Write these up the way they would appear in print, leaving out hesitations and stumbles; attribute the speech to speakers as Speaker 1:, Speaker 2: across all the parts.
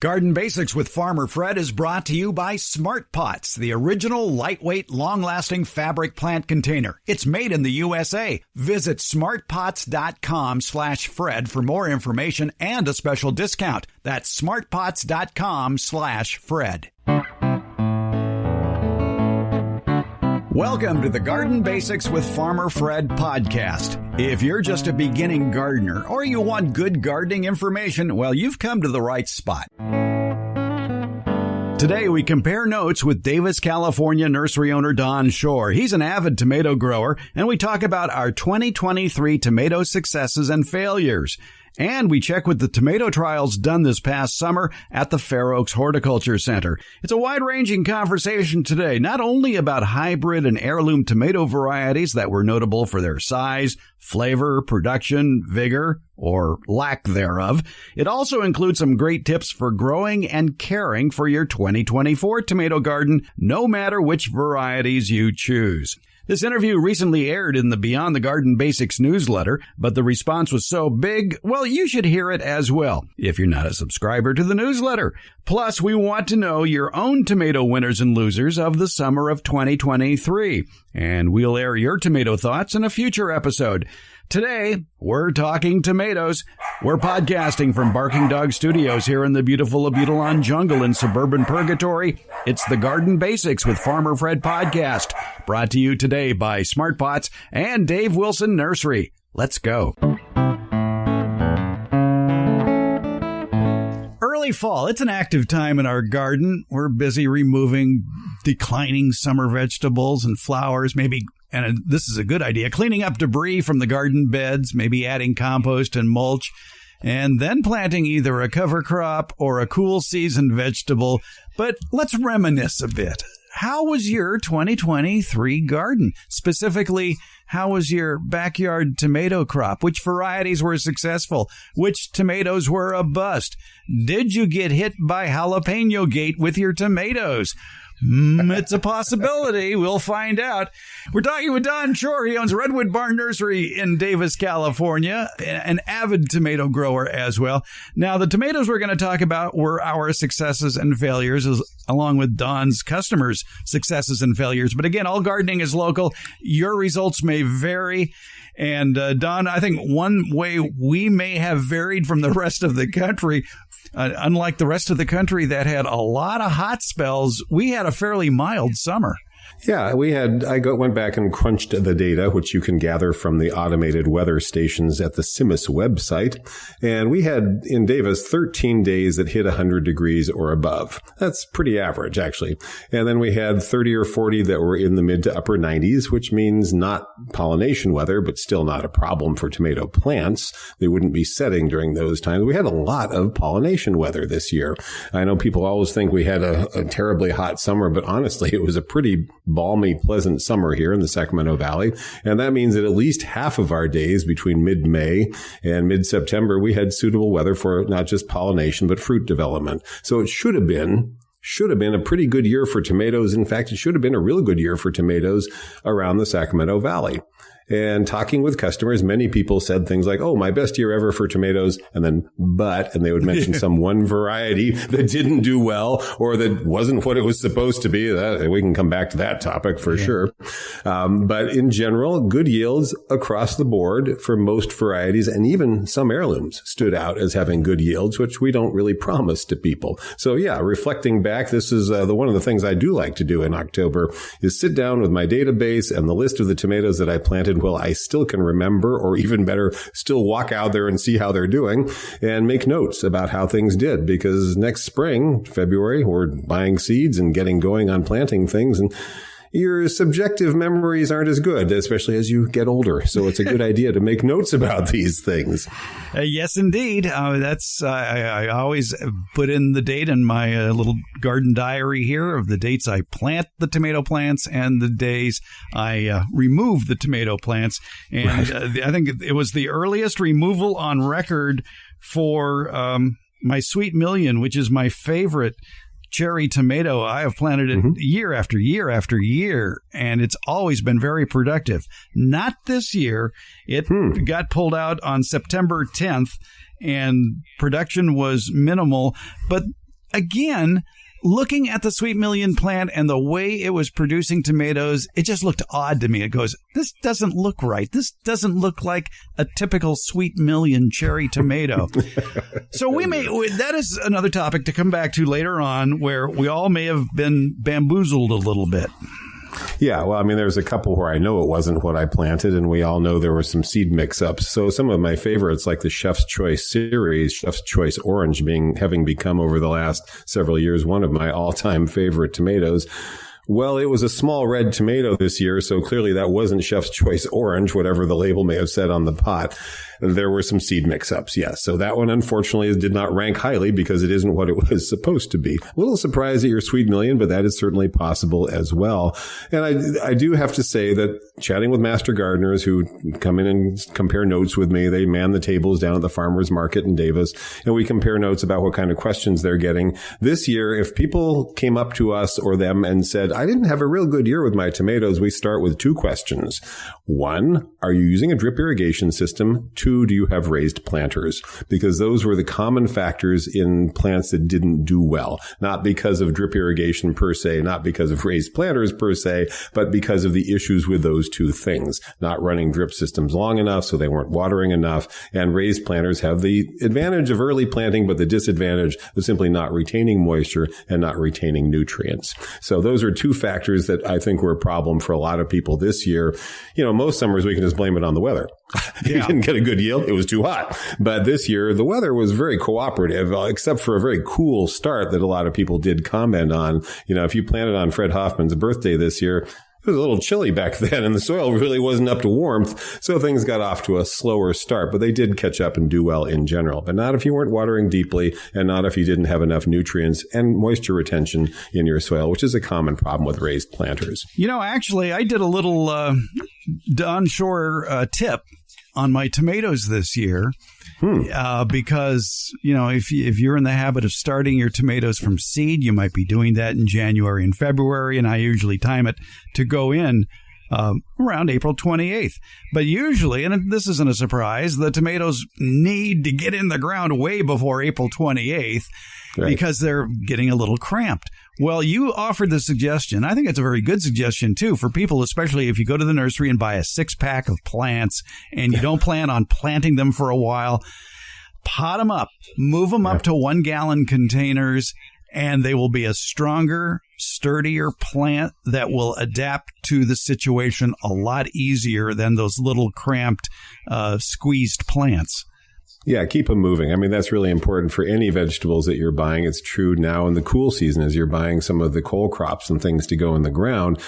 Speaker 1: Garden Basics with Farmer Fred is brought to you by Smart Pots, the original lightweight, long-lasting fabric plant container. It's made in the USA. Visit smartpots.com/Fred for more information and a special discount. That's smartpots.com/Fred. Welcome to the Garden Basics with Farmer Fred podcast. If you're just a beginning gardener or you want good gardening information, well, you've come to the right spot. Today, we compare notes with Davis, California nursery owner Don Shor. He's an avid tomato grower, and we talk about our 2023 tomato successes and failures. And we check with the tomato trials done this past summer at the Fair Oaks Horticulture Center. It's a wide-ranging conversation today, not only about hybrid and heirloom tomato varieties that were notable for their size, flavor, production, vigor, or lack thereof. It also includes some great tips for growing and caring for your 2024 tomato garden, no matter which varieties you choose. This interview recently aired in the Beyond the Garden Basics newsletter, but the response was so big, well, you should hear it as well, if you're not a subscriber to the newsletter. Plus, we want to know your own tomato winners and losers of the summer of 2023, and we'll air your tomato thoughts in a future episode. Today, we're talking tomatoes. We're podcasting from Barking Dog Studios here in the beautiful Abutilon jungle in suburban Purgatory. It's the Garden Basics with Farmer Fred podcast, brought to you today by Smart Pots and Dave Wilson Nursery. Let's go. Early fall, it's an active time in our garden. We're busy removing declining summer vegetables and flowers, maybe, and this is a good idea, cleaning up debris from the garden beds, maybe adding compost and mulch, and then planting either a cover crop or a cool season vegetable. But let's reminisce a bit. How was your 2023 garden? Specifically, how was your backyard tomato crop? Which varieties were successful? Which tomatoes were a bust? Did you get hit by jalapeno gate with your tomatoes? It's a possibility. We'll find out. We're talking with Don Shor. He owns Redwood Barn Nursery in Davis, California, an avid tomato grower as well. Now, the tomatoes we're going to talk about were our successes and failures, along with Don's customers' successes and failures. But again, all gardening is local. Your results may vary. And Don, I think one way we may have varied from the rest of the country, unlike the rest of the country that had a lot of hot spells, we had a fairly mild summer.
Speaker 2: Yeah, I went back and crunched the data, which you can gather from the automated weather stations at the CIMMYS website. And we had in Davis 13 days that hit 100 degrees or above. That's pretty average, actually. And then we had 30 or 40 that were in the mid to upper 90s, which means not pollination weather, but still not a problem for tomato plants. They wouldn't be setting during those times. We had a lot of pollination weather this year. I know people always think we had a terribly hot summer, but honestly, it was a pretty balmy, pleasant summer here in the Sacramento Valley. And that means that at least half of our days between mid-May and mid-September, we had suitable weather for not just pollination, but fruit development. So it should have been a pretty good year for tomatoes. In fact, it should have been a really good year for tomatoes around the Sacramento Valley. And talking with customers, many people said things like, oh, my best year ever for tomatoes, and then and they would mention some one variety that didn't do well or that wasn't what it was supposed to be. We can come back to that topic for sure. But in general, good yields across the board for most varieties, and even some heirlooms stood out as having good yields, which we don't really promise to people. So yeah, reflecting back, this is one of the things I do like to do in October is sit down with my database and the list of the tomatoes that I planted well, I still can remember, or even better, still walk out there and see how they're doing and make notes about how things did. Because next spring, February, we're buying seeds and getting going on planting things. And your subjective memories aren't as good, especially as you get older. So it's a good idea to make notes about these things.
Speaker 1: Yes, indeed. I always put in the date in my little garden diary here of the dates I plant the tomato plants and the days I remove the tomato plants. And right. I think it was the earliest removal on record for my Sweet Million, which is my favorite cherry tomato. I have planted it year after year after year, and it's always been very productive. Not this year. It got pulled out on September 10th, and production was minimal. But again, looking at the Sweet Million plant and the way it was producing tomatoes, it just looked odd to me. It goes, this doesn't look right. This doesn't look like a typical Sweet Million cherry tomato. So that is another topic to come back to later on, where we all may have been bamboozled a little bit.
Speaker 2: Yeah, well, I mean, there's a couple where I know it wasn't what I planted, and we all know there were some seed mix-ups. So some of my favorites, like the Chef's Choice series, Chef's Choice Orange having become over the last several years one of my all-time favorite tomatoes. Well, it was a small red tomato this year, so clearly that wasn't Chef's Choice Orange, whatever the label may have said on the pot. There were some seed mix-ups, yes. So that one, unfortunately, did not rank highly because it isn't what it was supposed to be. A little surprised at your Sweet Million, but that is certainly possible as well. And I do have to say that chatting with master gardeners who come in and compare notes with me, they man the tables down at the farmers market in Davis, and we compare notes about what kind of questions they're getting. This year, if people came up to us or them and said, I didn't have a real good year with my tomatoes, we start with two questions. One, are you using a drip irrigation system? Two, do you have raised planters? Because those were the common factors in plants that didn't do well. Not because of drip irrigation per se, not because of raised planters per se, but because of the issues with those two things. Not running drip systems long enough, so they weren't watering enough. And raised planters have the advantage of early planting, but the disadvantage of simply not retaining moisture and not retaining nutrients. So those are two factors that I think were a problem for a lot of people this year. You know, most summers we can just blame it on the weather. You didn't get a good yield. It was too hot. But this year, the weather was very cooperative, except for a very cool start that a lot of people did comment on. You know, if you planted on Fred Hoffman's birthday this year, it was a little chilly back then, and the soil really wasn't up to warmth, so things got off to a slower start. But they did catch up and do well in general. But not if you weren't watering deeply, and not if you didn't have enough nutrients and moisture retention in your soil, which is a common problem with raised planters. You know,
Speaker 1: actually, I did a little Don Shor tip on my tomatoes this year. Because, you know, if you're in the habit of starting your tomatoes from seed, you might be doing that in January and February, and I usually time it to go in around April 28th. But usually, and this isn't a surprise, the tomatoes need to get in the ground way before April 28th because they're getting a little cramped. Well, you offered the suggestion. I think it's a very good suggestion, too, for people, especially if you go to the nursery and buy a 6-pack of plants and you don't plan on planting them for a while. Pot them up, move them up to 1-gallon containers, and they will be a stronger, sturdier plant that will adapt to the situation a lot easier than those little cramped, squeezed plants.
Speaker 2: Yeah, keep them moving. I mean, that's really important for any vegetables that you're buying. It's true now in the cool season as you're buying some of the cole crops and things to go in the ground.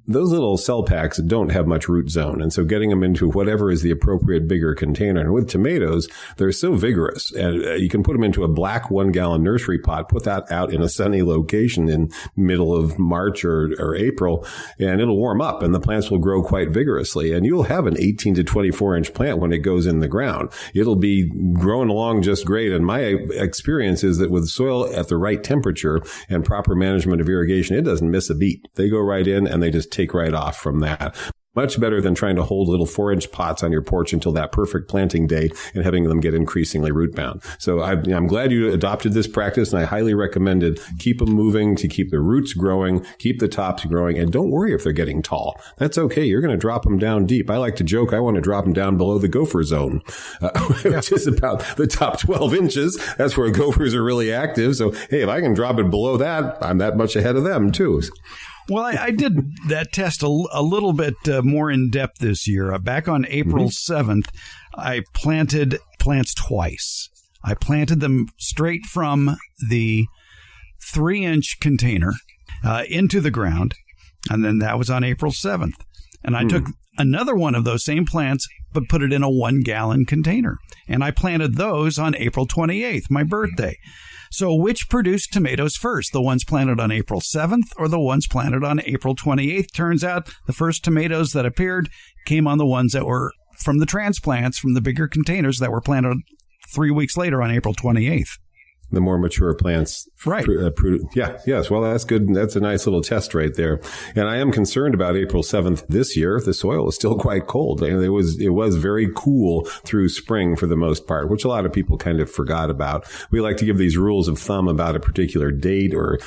Speaker 2: Those little cell packs don't have much root zone. And so getting them into whatever is the appropriate bigger container. And with tomatoes, they're so vigorous. And you can put them into a black 1-gallon nursery pot, put that out in a sunny location in middle of March or April, and it'll warm up and the plants will grow quite vigorously. And you'll have an 18 to 24 inch plant when it goes in the ground. It'll be growing along just great. And my experience is that with soil at the right temperature and proper management of irrigation, it doesn't miss a beat. They go right in and they just take right off from that. Much better than trying to hold little 4-inch pots on your porch until that perfect planting day and having them get increasingly root bound. So I'm glad you adopted this practice, and I highly recommend it. Keep them moving to keep the roots growing, keep the tops growing, and don't worry if they're getting tall. That's okay. You're going to drop them down deep. I like to joke I want to drop them down below the gopher zone, which is about the top 12 inches. That's where gophers are really active. So, hey, if I can drop it below that, I'm that much ahead of them, too.
Speaker 1: Well, I did that test a little bit more in depth this year. Back on April 7th, I planted plants twice. I planted them straight from the 3-inch container into the ground, and then that was on April 7th. And I took another one of those same plants, but put it in a 1-gallon container. And I planted those on April 28th, my birthday. So which produced tomatoes first, the ones planted on April 7th or the ones planted on April 28th? Turns out the first tomatoes that appeared came on the ones that were from the transplants, from the bigger containers that were planted 3 weeks later on April 28th.
Speaker 2: The more mature plants
Speaker 1: Right.
Speaker 2: Yes. Well, that's good. That's a nice little test right there. And I am concerned about April 7th this year. The soil is still quite cold. And it was very cool through spring for the most part, which a lot of people kind of forgot about. We like to give these rules of thumb about a particular date or,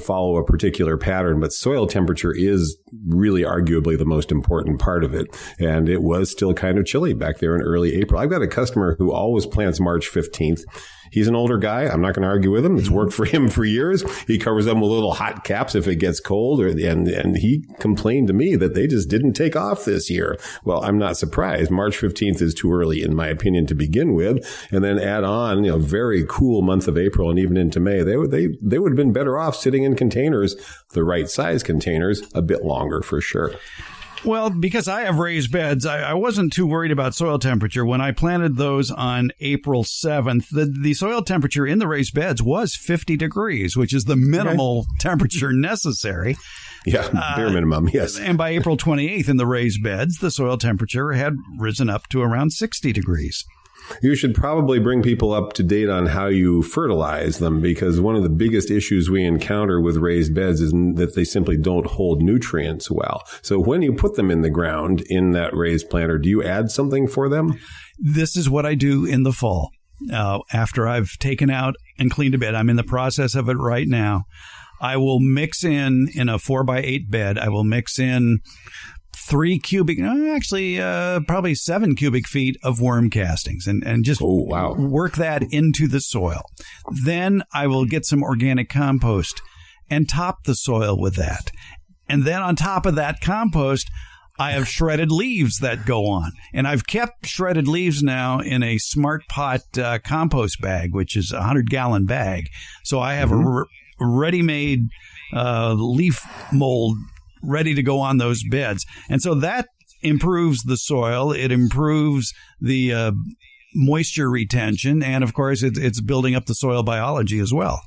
Speaker 2: follow a particular pattern, but soil temperature is really arguably the most important part of it. And it was still kind of chilly back there in early April. I've got a customer who always plants March 15th. He's an older guy. I'm not going to argue with him. It's worked for him for years. He covers them with little hot caps if it gets cold. And he complained to me that they just didn't take off this year. Well, I'm not surprised. March 15th is too early, in my opinion, to begin with. And then add on, very cool month of April and even into May. They would have been better off sitting in containers, the right size containers, a bit longer for sure.
Speaker 1: Well, because I have raised beds, I wasn't too worried about soil temperature. When I planted those on April 7th, the soil temperature in the raised beds was 50 degrees, which is the minimal temperature necessary.
Speaker 2: Yeah, bare minimum, yes.
Speaker 1: And by April 28th in the raised beds, the soil temperature had risen up to around 60 degrees.
Speaker 2: You should probably bring people up to date on how you fertilize them, because one of the biggest issues we encounter with raised beds is that they simply don't hold nutrients well. So when you put them in the ground in that raised planter, do you add something for them?
Speaker 1: This is what I do in the fall. After I've taken out and cleaned a bed, I'm in the process of it right now. I will mix in a 4x8 bed, I will mix in probably 7 cubic feet of worm castings and just work that into the soil. Then I will get some organic compost and top the soil with that. And then on top of that compost, I have shredded leaves that go on. And I've kept shredded leaves now in a Smart Pot compost bag, which is a 100-gallon bag. So I have a ready-made leaf mold ready to go on those beds. And so that improves the soil. It improves the moisture retention. And, of course, it's building up the soil biology as well.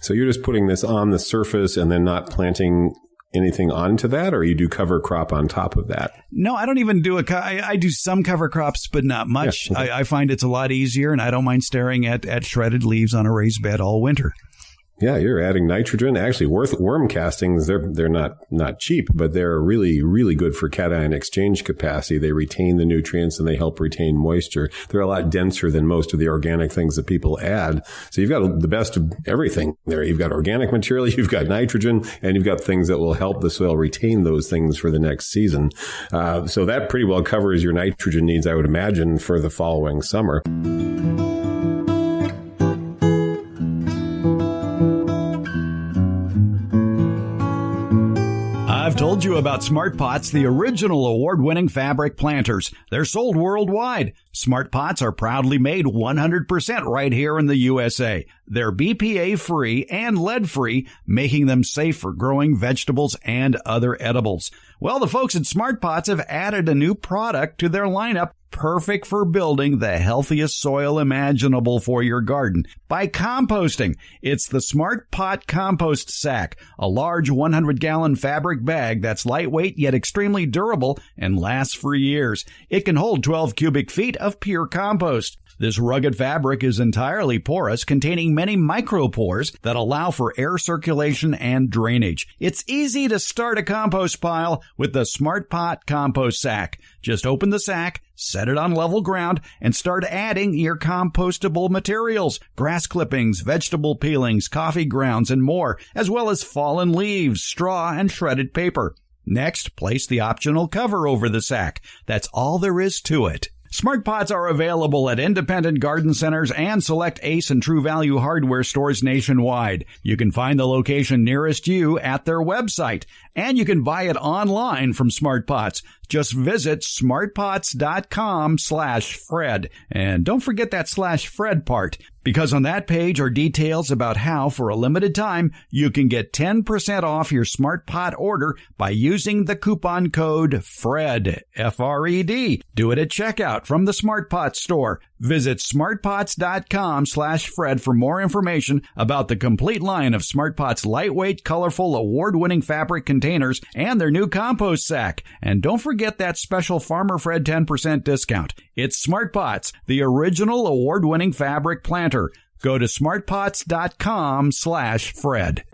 Speaker 2: So you're just putting this on the surface and then not planting anything onto that, or you do cover crop on top of that?
Speaker 1: No, I don't even do I do some cover crops, but not much. Yeah, okay. I find it's a lot easier, and I don't mind staring at shredded leaves on a raised bed all winter.
Speaker 2: Yeah, you're adding nitrogen. Actually, worm castings, they're not cheap, but they're really, really good for cation exchange capacity. They retain the nutrients and they help retain moisture. They're a lot denser than most of the organic things that people add. So you've got the best of everything there. You've got organic material, you've got nitrogen, and you've got things that will help the soil retain those things for the next season. So that pretty well covers your nitrogen needs, I would imagine, for the following summer.
Speaker 1: I've told you about Smart Pots, the original award-winning fabric planters. They're sold worldwide. Smart Pots are proudly made 100% right here in the USA. They're BPA-free and lead-free, making them safe for growing vegetables and other edibles. Well, the folks at Smart Pots have added a new product to their lineup, perfect for building the healthiest soil imaginable for your garden by composting. It's the Smart Pot Compost Sack, a large 100-gallon fabric bag that's lightweight yet extremely durable and lasts for years. It can hold 12 cubic feet of pure compost. This rugged fabric is entirely porous, containing many micropores that allow for air circulation and drainage. It's easy to start a compost pile with the Smart Pot Compost Sack. Just open the sack, set it on level ground, and start adding your compostable materials, grass clippings, vegetable peelings, coffee grounds, and more, as well as fallen leaves, straw, and shredded paper. Next, place the optional cover over the sack. That's all there is to it. Smart Pots are available at independent garden centers and select Ace and True Value hardware stores nationwide. You can find the location nearest you at their website, and you can buy it online from Smart Pots. Just visit smartpots.com/Fred. And don't forget that /Fred part, because on that page are details about how, for a limited time, you can get 10% off your Smart Pot order by using the coupon code FRED, F-R-E-D. Do it at checkout from the Smart Pot store. Visit smartpots.com/Fred for more information about the complete line of Smart Pots' lightweight, colorful, award-winning fabric containers and their new compost sack. And don't forget that special Farmer Fred 10% discount. It's Smart Pots, the original award-winning fabric planter. Go to smartpots.com/Fred.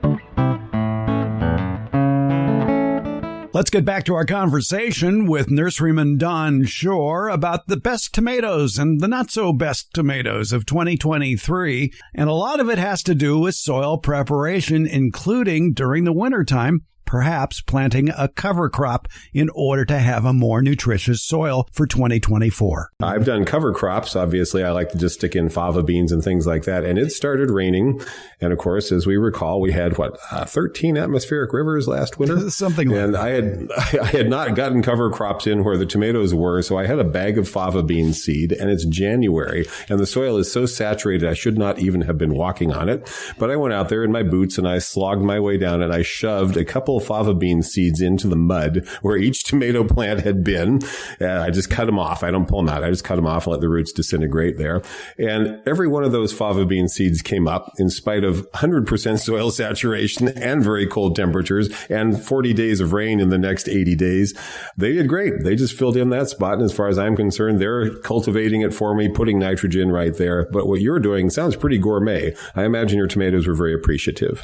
Speaker 1: Let's get back to our conversation with nurseryman Don Shor about the best tomatoes and the not-so-best tomatoes of 2023. And a lot of it has to do with soil preparation, including during the wintertime, perhaps planting a cover crop in order to have a more nutritious soil for 2024.
Speaker 2: I've done cover crops. Obviously, I like to just stick in fava beans and things like that. And it started raining. And of course, as we recall, we had 13 atmospheric rivers last winter?
Speaker 1: Something like
Speaker 2: that. And I had not gotten cover crops in where the tomatoes were. So I had a bag of fava bean seed, and it's January. And the soil is so saturated, I should not even have been walking on it. But I went out there in my boots and I slogged my way down and I shoved a couple fava bean seeds into the mud where each tomato plant had been. I just cut them off. I don't pull them out. I just cut them off and let the roots disintegrate there. And every one of those fava bean seeds came up in spite of 100% soil saturation and very cold temperatures and 40 days of rain in the next 80 days. They did great. They just filled in that spot. And as far as I'm concerned, they're cultivating it for me, putting nitrogen right there. But what you're doing sounds pretty gourmet. I imagine your tomatoes were very appreciative.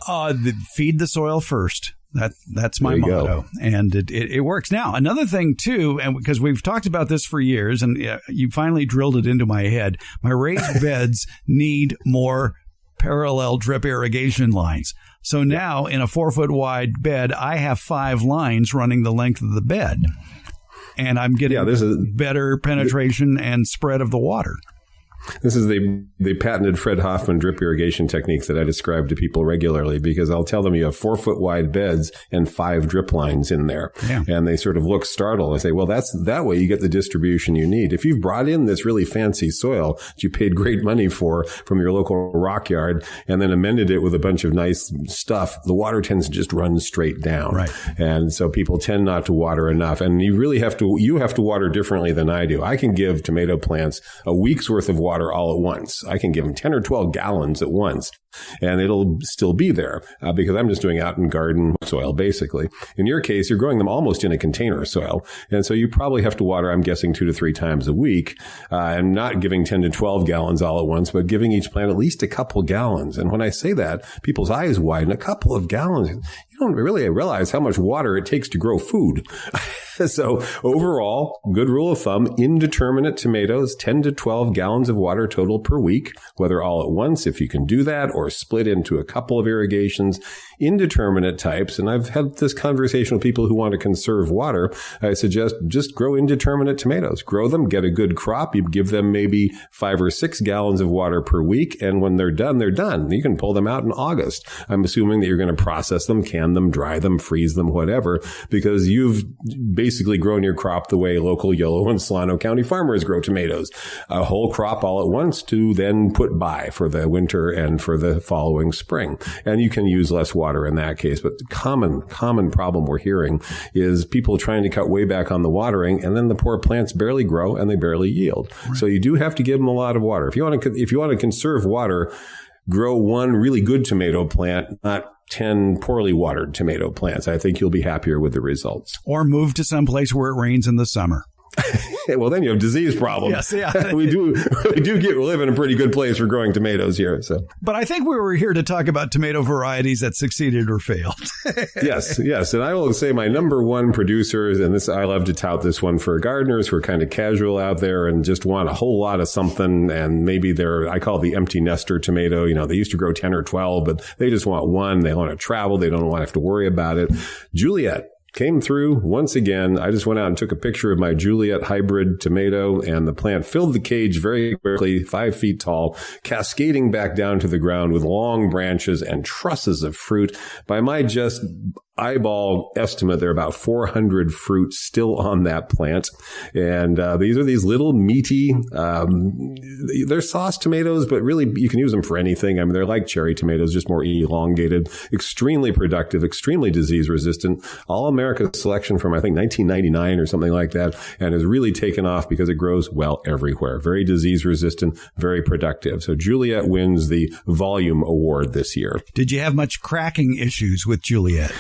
Speaker 1: Feed the soil first. That's my motto, and it works. Now, another thing, too, and because we've talked about this for years, and you finally drilled it into my head, my raised beds need more parallel drip irrigation lines. So now, in a 4-foot wide bed, I have 5 lines running the length of the bed, and I'm getting better penetration and spread of the water.
Speaker 2: This is the patented Fred Hoffman drip irrigation technique that I describe to people regularly, because I'll tell them you have 4-foot wide beds and 5 drip lines in there. Yeah. And they sort of look startled. I say, well, that way you get the distribution you need. If you've brought in this really fancy soil that you paid great money for from your local rock yard and then amended it with a bunch of nice stuff, the water tends to just run straight down.
Speaker 1: Right.
Speaker 2: And so people tend not to water enough. And you have to water differently than I do. I can give tomato plants a week's worth of water all at once. I can give them 10 or 12 gallons at once, and it'll still be there because I'm just doing out in garden soil, basically. In your case, you're growing them almost in a container soil. And so you probably have to water, I'm guessing, 2 to 3 times a week, and not giving 10 to 12 gallons all at once, but giving each plant at least a couple gallons. And when I say that, people's eyes widen. A couple of gallons. You don't really realize how much water it takes to grow food. So overall, good rule of thumb, indeterminate tomatoes, 10 to 12 gallons of water total per week, whether all at once, if you can do that, or split into a couple of irrigations. Indeterminate types, and I've had this conversation with people who want to conserve water. I suggest just grow indeterminate tomatoes. Grow them, get a good crop. You give them maybe 5 or 6 gallons of water per week, and when they're done, they're done. You can pull them out in August. I'm assuming that you're going to process them, can them, dry them, freeze them, whatever, because you've basically grown your crop the way local Yolo and Solano County farmers grow tomatoes. A whole crop all at once to then put by for the winter and for the following spring. And you can use less water in that case. But the common problem we're hearing is people trying to cut way back on the watering, and then the poor plants barely grow and they barely yield. Right. So you do have to give them a lot of water. If you want to conserve water, grow one really good tomato plant, not 10 poorly watered tomato plants. I think you'll be happier with the results.
Speaker 1: Or move to some place where it rains in the summer.
Speaker 2: Well, then you have disease problems.
Speaker 1: Yes, yeah.
Speaker 2: we live in a pretty good place for growing tomatoes here. So,
Speaker 1: but I think we were here to talk about tomato varieties that succeeded or failed.
Speaker 2: Yes. And I will say my number one producers, and I love to tout this one for gardeners who are kind of casual out there and just want a whole lot of something. And maybe I call it the empty nester tomato. You know, they used to grow 10 or 12, but they just want one. They want to travel. They don't want to have to worry about it. Juliet came through once again. I just went out and took a picture of my Juliet hybrid tomato, and the plant filled the cage very quickly, 5 feet tall, cascading back down to the ground with long branches and trusses of fruit. By my just eyeball estimate, there are about 400 fruits still on that plant. And these are these little meaty, they're sauce tomatoes, but really you can use them for anything. I mean, they're like cherry tomatoes, just more elongated, extremely productive, extremely disease resistant. All America selection from, I think, 1999 or something like that, and has really taken off because it grows well everywhere. Very disease resistant, very productive. So Juliet wins the volume award this year.
Speaker 1: Did you have much cracking issues with Juliet?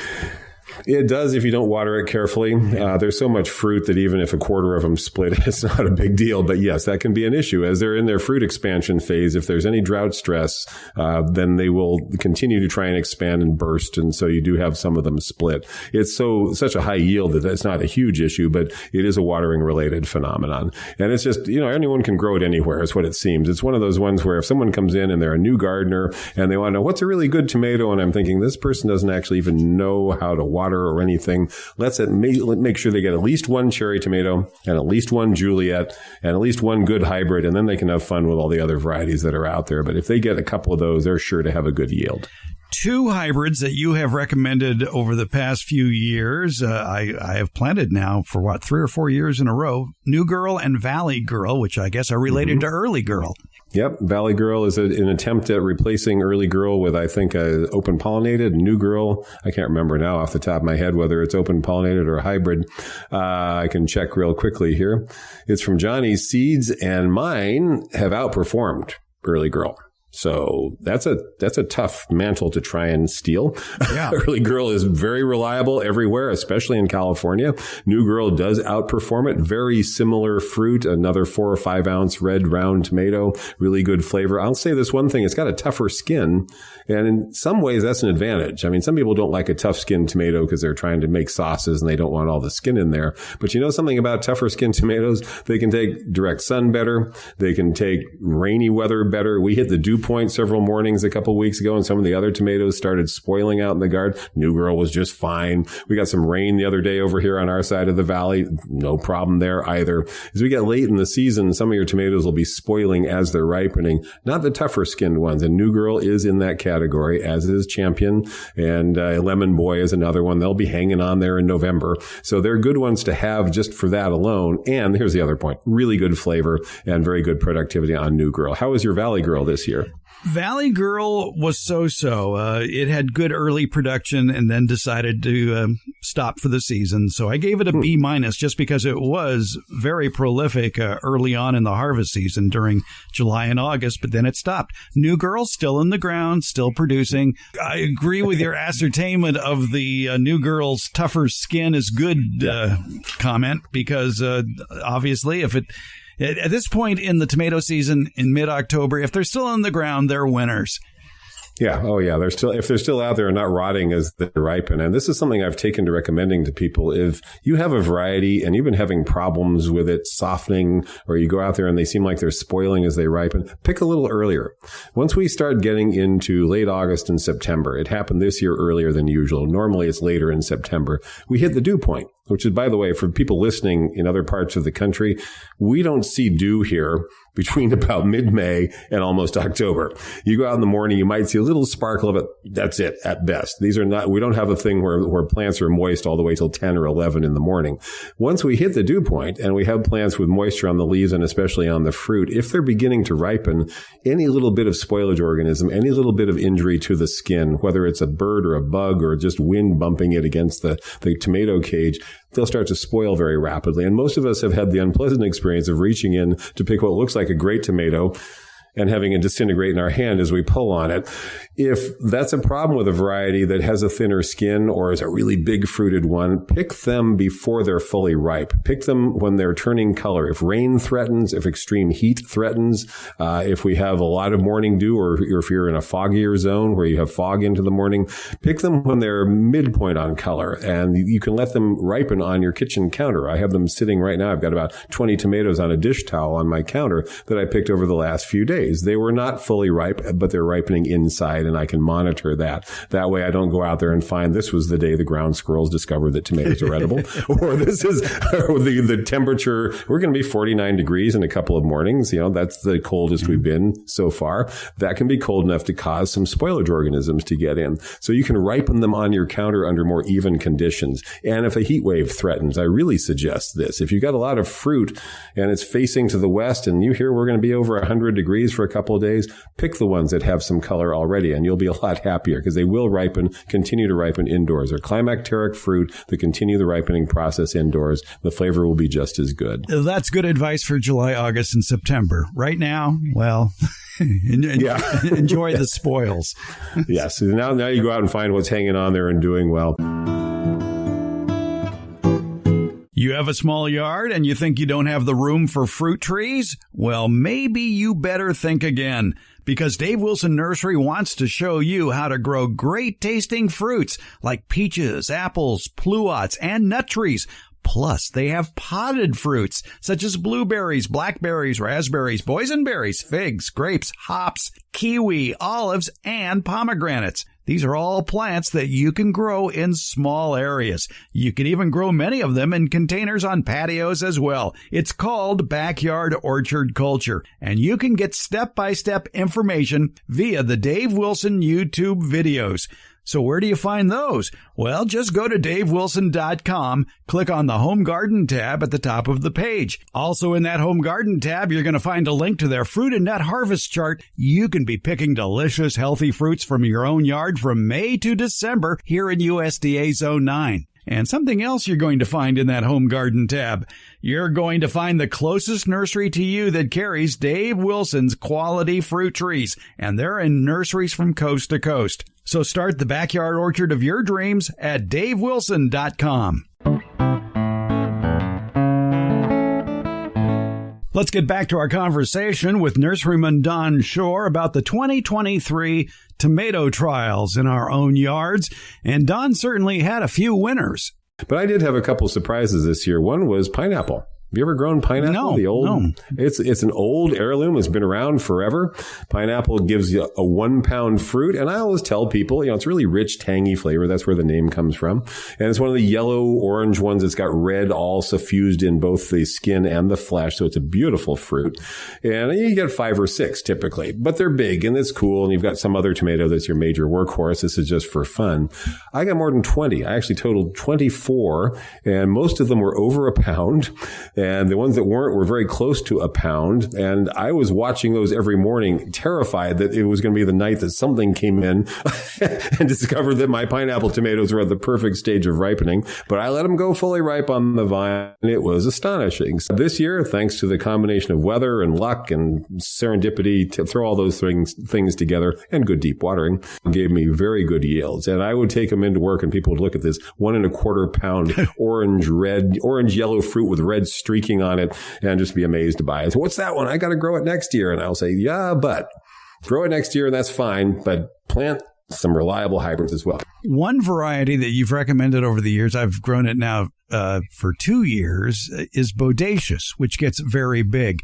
Speaker 2: It does if you don't water it carefully. There's so much fruit that even if a quarter of them split, it's not a big deal. But yes, that can be an issue. As they're in their fruit expansion phase, if there's any drought stress, then they will continue to try and expand and burst. And so you do have some of them split. It's such a high yield that it's not a huge issue, but it is a watering related phenomenon. And it's just, anyone can grow it anywhere is what it seems. It's one of those ones where if someone comes in and they're a new gardener and they want to know what's a really good tomato, and I'm thinking this person doesn't actually even know how to water or anything, let's make sure they get at least one cherry tomato and at least one Juliet and at least one good hybrid, and then they can have fun with all the other varieties that are out there. But if they get a couple of those, they're sure to have a good yield.
Speaker 1: 2 hybrids that you have recommended over the past few years. I have planted now for 3 or 4 years in a row. New Girl and Valley Girl, which I guess are related to Early Girl.
Speaker 2: Yep. Valley Girl is an attempt at replacing Early Girl with, I think, a open pollinated. New Girl, I can't remember now off the top of my head whether it's open pollinated or a hybrid. I can check real quickly here. It's from Johnny's Seeds, and mine have outperformed Early Girl. So that's a tough mantle to try and steal. Yeah. Early Girl is very reliable everywhere, especially in California. New Girl does outperform it. Very similar fruit, another 4 or 5 ounce red round tomato, really good flavor. I'll say this one thing, it's got a tougher skin. And in some ways, that's an advantage. I mean, some people don't like a tough skinned tomato because they're trying to make sauces and they don't want all the skin in there. But you know something about tougher skinned tomatoes? They can take direct sun better. They can take rainy weather better. We hit the dew point several mornings a couple weeks ago, and some of the other tomatoes started spoiling out in the garden. New Girl was just fine. We got some rain the other day over here on our side of the valley. No problem there either. As we get late in the season, some of your tomatoes will be spoiling as they're ripening, not the tougher skinned ones. And New Girl is in that category, as is Champion, and Lemon Boy is another one. They'll be hanging on there in November. So they're good ones to have just for that alone. And here's the other point. Really good flavor and very good productivity on New Girl. How was your Valley Girl this year?
Speaker 1: Valley Girl was so-so. It had good early production and then decided to stop for the season. So I gave it a B- just because it was very prolific early on in the harvest season during July and August, but then it stopped. New Girl still in the ground, still producing. I agree with your ascertainment of the New Girl's tougher skin is good comment, because obviously if it... At this point in the tomato season in mid-October, if they're still on the ground, they're winners.
Speaker 2: Yeah. Oh, yeah. If they're still out there and not rotting as they ripen. And this is something I've taken to recommending to people. If you have a variety and you've been having problems with it softening, or you go out there and they seem like they're spoiling as they ripen, pick a little earlier. Once we start getting into late August and September, it happened this year earlier than usual. Normally it's later in September. We hit the dew point, which is, by the way, for people listening in other parts of the country, we don't see dew here between about mid-May and almost October. You go out in the morning, you might see a little sparkle of it. That's it at best. We don't have a thing where plants are moist all the way till 10 or 11 in the morning. Once we hit the dew point and we have plants with moisture on the leaves and especially on the fruit, if they're beginning to ripen, any little bit of spoilage organism, any little bit of injury to the skin, whether it's a bird or a bug or just wind bumping it against the tomato cage, they'll start to spoil very rapidly. And most of us have had the unpleasant experience of reaching in to pick what looks like a great tomato and having it disintegrate in our hand as we pull on it. If that's a problem with a variety that has a thinner skin or is a really big fruited one, pick them before they're fully ripe. Pick them when they're turning color. If rain threatens, if extreme heat threatens, if we have a lot of morning dew, or if you're in a foggier zone where you have fog into the morning, pick them when they're midpoint on color, and you can let them ripen on your kitchen counter. I have them sitting right now. I've got about 20 tomatoes on a dish towel on my counter that I picked over the last few days. They were not fully ripe, but they're ripening inside, and I can monitor that. That way I don't go out there and find this was the day the ground squirrels discovered that tomatoes are edible, or this is the temperature. We're going to be 49 degrees in a couple of mornings. That's the coldest we've been so far. That can be cold enough to cause some spoilage organisms to get in. So you can ripen them on your counter under more even conditions. And if a heat wave threatens, I really suggest this. If you've got a lot of fruit and it's facing to the west and you hear we're going to be over 100 degrees for a couple of days, pick the ones that have some color already, and you'll be a lot happier because they will continue to ripen indoors. They're climacteric fruit that continue the ripening process indoors. The flavor will be just as good.
Speaker 1: That's good advice for July, August, and September. Right now, well, enjoy the spoils.
Speaker 2: Yes. Now you go out and find what's hanging on there and doing well.
Speaker 1: You have a small yard and you think you don't have the room for fruit trees? Well, maybe you better think again, because Dave Wilson Nursery wants to show you how to grow great tasting fruits like peaches, apples, pluots, and nut trees. Plus, they have potted fruits such as blueberries, blackberries, raspberries, boysenberries, figs, grapes, hops, kiwi, olives, and pomegranates. These are all plants that you can grow in small areas. You can even grow many of them in containers on patios as well. It's called backyard orchard culture, and you can get step-by-step information via the Dave Wilson YouTube videos. So where do you find those? Well, just go to davewilson.com, click on the Home Garden tab at the top of the page. Also in that Home Garden tab, you're going to find a link to their fruit and nut harvest chart. You can be picking delicious, healthy fruits from your own yard from May to December here in USDA Zone 9. And something else you're going to find in that Home Garden tab. You're going to find the closest nursery to you that carries Dave Wilson's quality fruit trees, and they're in nurseries from coast to coast. So start the backyard orchard of your dreams at davewilson.com. Let's get back to our conversation with nurseryman Don Shor about the 2023 tomato trials in our own yards. And Don certainly had a few winners.
Speaker 2: But I did have a couple surprises this year. One was pineapple. Have you ever grown pineapple?
Speaker 1: No.
Speaker 2: It's an old heirloom. It's been around forever. Pineapple gives you a 1 pound fruit. And I always tell people, it's really rich, tangy flavor. That's where the name comes from. And it's one of the yellow orange ones. It's got red all suffused in both the skin and the flesh. So it's a beautiful fruit. And you get 5 or 6 typically, but they're big and it's cool. And you've got some other tomato that's your major workhorse. This is just for fun. I got more than 20. I actually totaled 24, and most of them were over a pound. And the ones that weren't were very close to a pound. And I was watching those every morning, terrified that it was going to be the night that something came in and discovered that my pineapple tomatoes were at the perfect stage of ripening. But I let them go fully ripe on the vine. It was astonishing. So this year, thanks to the combination of weather and luck and serendipity to throw all those things together and good deep watering, gave me very good yields. And I would take them into work and people would look at this 1 1/4 pound orange yellow fruit with red streaking on it and just be amazed by it. So what's that one? I got to grow it next year. And I'll say, yeah, but grow it next year and that's fine. But plant some reliable hybrids as well.
Speaker 1: One variety that you've recommended over the years, I've grown it now for 2 years, is bodacious, which gets very big.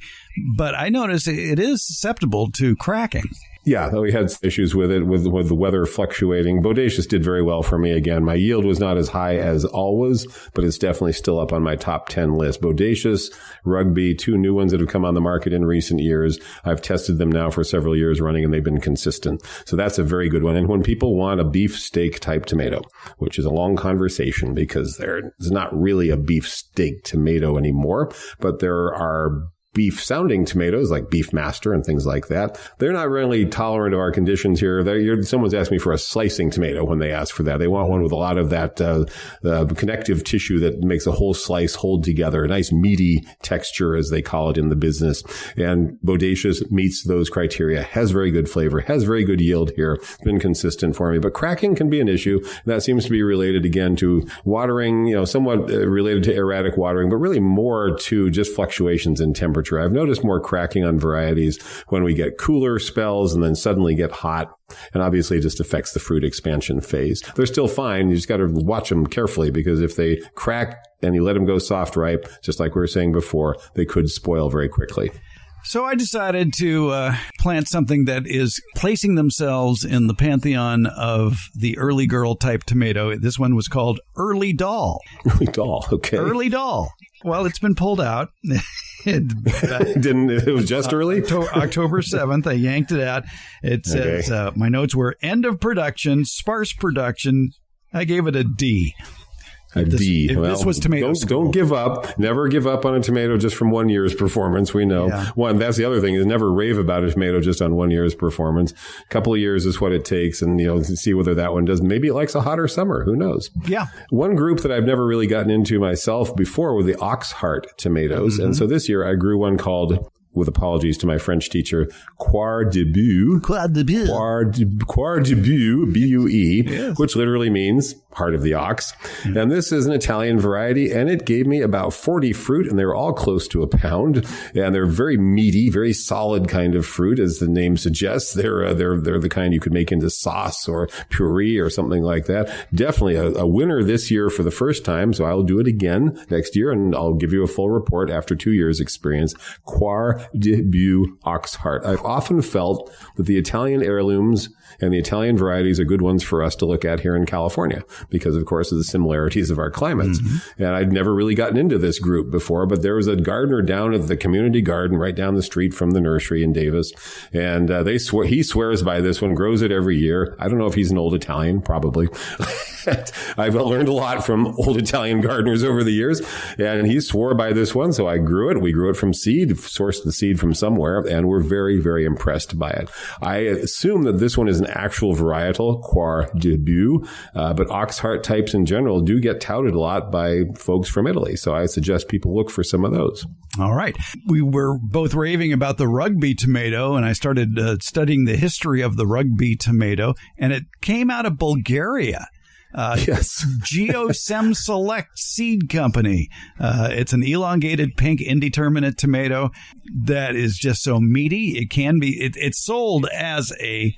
Speaker 1: But I noticed it is susceptible to cracking.
Speaker 2: Yeah, we had issues with it, with the weather fluctuating. Bodacious did very well for me again. My yield was not as high as always, but it's definitely still up on my top 10 list. Bodacious, Rugby, 2 new ones that have come on the market in recent years. I've tested them now for several years running, and they've been consistent. So that's a very good one. And when people want a beef steak type tomato, which is a long conversation because there's not really a beef steak tomato anymore, but there are beef sounding tomatoes like Beef Master and things like that. They're not really tolerant of our conditions here. Someone's asked me for a slicing tomato when they ask for that. They want one with a lot of that connective tissue that makes a whole slice hold together, a nice meaty texture, as they call it in the business. And bodacious meets those criteria, has very good flavor, has very good yield here, been consistent for me. But cracking can be an issue. That seems to be related again to watering, somewhat related to erratic watering, but really more to just fluctuations in temperature. I've noticed more cracking on varieties when we get cooler spells and then suddenly get hot. And obviously it just affects the fruit expansion phase. They're still fine. You just got to watch them carefully, because if they crack and you let them go soft ripe, just like we were saying before, they could spoil very quickly.
Speaker 1: So I decided to plant something that is placing themselves in the pantheon of the early girl type tomato. This one was called Early Doll.
Speaker 2: Early Doll, okay.
Speaker 1: Early Doll. Well, it's been pulled out.
Speaker 2: It was just early?
Speaker 1: October 7th. I yanked it out. It says, my notes were end of production, sparse production. I gave it a D. This was tomato
Speaker 2: don't give up. Never give up on a tomato just from 1 year's performance. We know. Yeah. That's the other thing, is never rave about a tomato just on 1 year's performance. A couple of years is what it takes, and see whether that one does. Maybe it likes a hotter summer. Who knows?
Speaker 1: Yeah.
Speaker 2: One group that I've never really gotten into myself before were the ox heart tomatoes. Mm-hmm. And so this year I grew one called with apologies to my French teacher, Coir de Bue. Coir de Bue, B-U-E, yes. Which literally means heart of the ox. Mm-hmm. And this is an Italian variety, and it gave me about 40 fruit, and they were all close to a pound. And they're very meaty, very solid kind of fruit, as the name suggests. They're the kind you could make into sauce or puree or something like that. Definitely a winner this year for the first time, so I'll do it again next year, and I'll give you a full report after 2 years experience. Coir de Bue ox heart. I've often felt that the Italian heirlooms and the Italian varieties are good ones for us to look at here in California because, of course, of the similarities of our climates. Mm-hmm. And I'd never really gotten into this group before, but there was a gardener down at the community garden right down the street from the nursery in Davis. And he swears by this one, grows it every year. I don't know if he's an old Italian, probably. I've learned a lot from old Italian gardeners over the years, and he swore by this one, so I grew it. We grew it from seed, sourced the seed from somewhere, and we're very, very impressed by it. I assume that this one is an actual varietal, Coir de Bue, but oxheart types in general do get touted a lot by folks from Italy, so I suggest people look for some of those.
Speaker 1: All right. We were both raving about the Rugby tomato, and I started studying the history of the Rugby tomato, and it came out of Bulgaria.
Speaker 2: Yes.
Speaker 1: Geosem Select Seed Company. It's an elongated pink indeterminate tomato that is just so meaty. It can be, it's sold as a